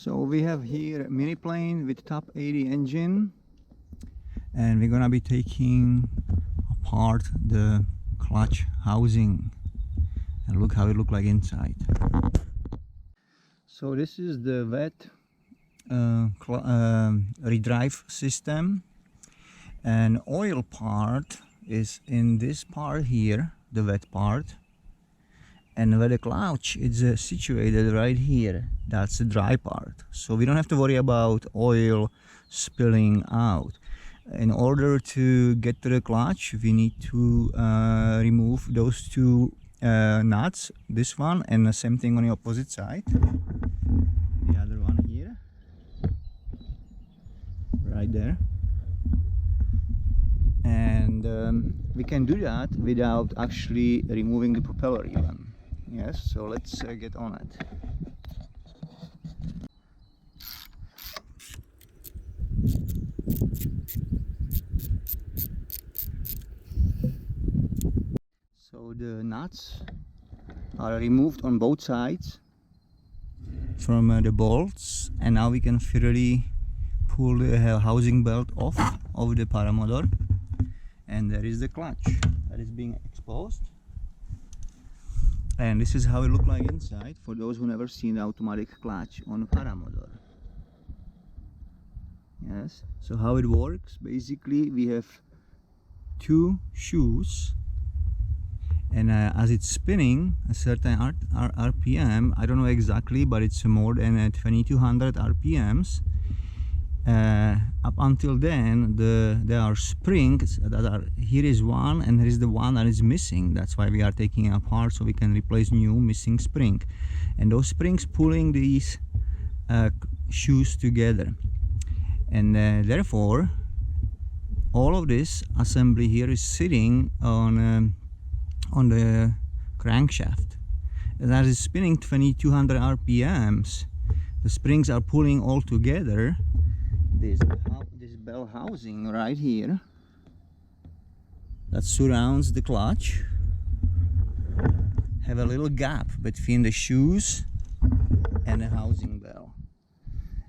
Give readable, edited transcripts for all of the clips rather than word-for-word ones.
So we have here a Miniplane with top 80 engine, and we're gonna be taking apart the clutch housing and look how it look like inside. So this is the wet redrive system, and oil part is in this part here, the wet part, and where the clutch is situated right here, that's the dry part. So we don't have to worry about oil spilling out. In order to get to the clutch, we need to remove those two nuts, this one and the same thing on the opposite side, the other one here, right there. And we can do that without actually removing the propeller even. Yes, so let's get on it. So the nuts are removed on both sides from the bolts, and now we can freely pull the housing belt off of the paramotor, and there is the clutch that is being exposed. And this is how it looks like inside for those who never seen the automatic clutch on paramotor. Yes, so how it works, basically we have two shoes, and as it's spinning a certain RPM, I don't know exactly, but it's more than 2200 RPMs. Up until then, there are springs that are, here is one and here is the one that is missing. That's why we are taking it apart, so we can replace new missing spring, and those springs pulling these shoes together. And therefore all of this assembly here is sitting on the crankshaft, and as it's spinning 2200 RPMs, the springs are pulling all together. This bell housing right here that surrounds the clutch have a little gap between the shoes and the housing bell,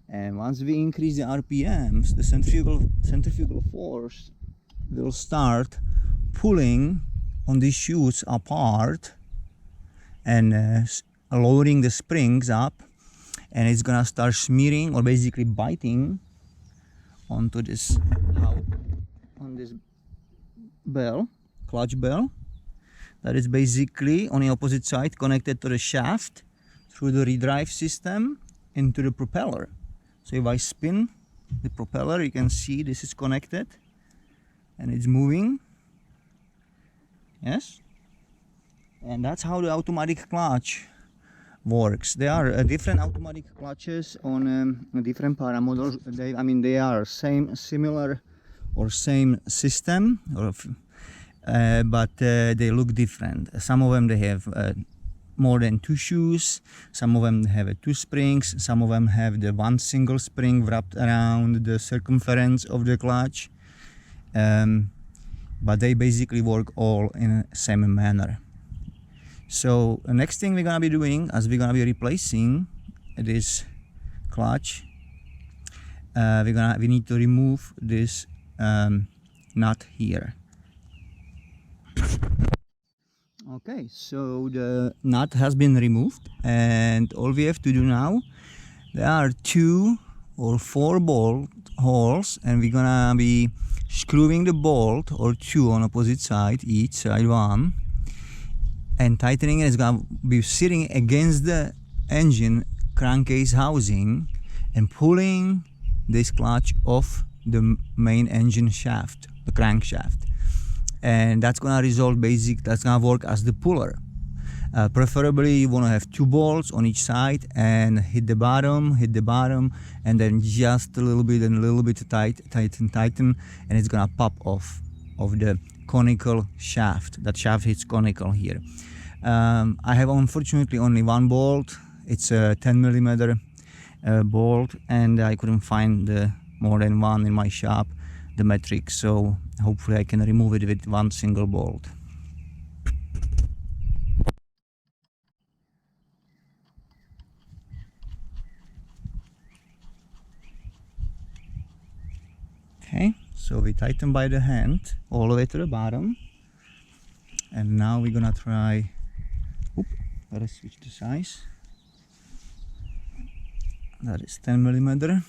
and once we increase the RPMs, the centrifugal force will start pulling on these shoes apart and lowering the springs up, and it's gonna start smearing or basically biting onto this bell, clutch bell, that is basically on the opposite side connected to the shaft through the redrive system into the propeller. So if I spin the propeller, you can see this is connected and it's moving. Yes, and that's how the automatic clutch works. There are different automatic clutches on different paramotors. They are similar or same system, but they look different. Some of them they have more than two shoes, some of them have two springs, some of them have the one single spring wrapped around the circumference of the clutch, but they basically work all in the same manner. So the next thing we're gonna be doing, as we're gonna be replacing this clutch, we need to remove this nut here. Okay, so the nut has been removed, and all we have to do now, there are 2 or 4 bolt holes, and we're gonna be screwing the bolt or 2 on opposite side, each side one, and tightening it. Is going to be sitting against the engine crankcase housing and pulling this clutch off the main engine shaft, the crankshaft, and that's going to that's going to work as the puller. Preferably you want to have 2 bolts on each side and hit the bottom, and then just a little bit and a little bit tighten, and it's going to pop off of the conical shaft. That shaft hits conical here. I have unfortunately only 1 bolt. It's a 10 millimeter bolt, and I couldn't find more than 1 in my shop, the metric, so hopefully I can remove it with 1 single bolt. Okay, so we tighten by the hand all the way to the bottom, and now we're gonna try. Let us switch the size. That is 10 millimeter.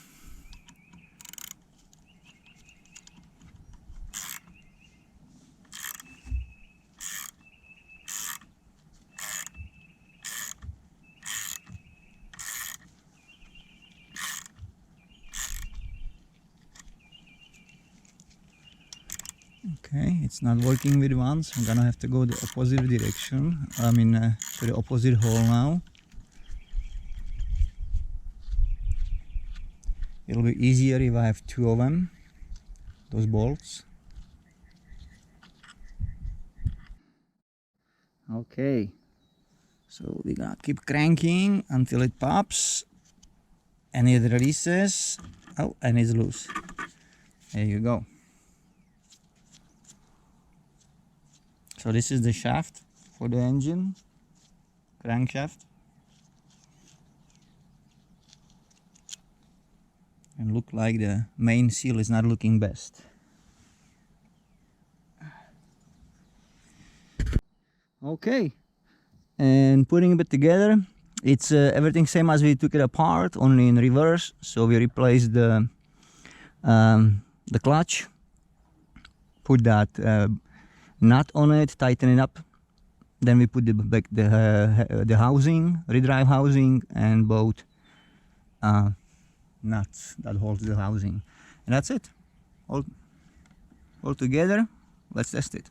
Okay, it's not working with one, so I'm gonna have to go the opposite direction. I mean, to the opposite hole now. It'll be easier if I have two of them, those bolts. Okay, so we're gonna keep cranking until it pops and it releases. Oh, and it's loose. There you go. So this is the shaft for the engine, crankshaft. And look like the main seal is not looking best. Okay, and putting it together, it's everything same as we took it apart, only in reverse. So we replaced the clutch, put that nut on it, tighten it up. Then we put the housing, redrive housing, and both nuts that holds the housing, and that's it. All together. Let's test it.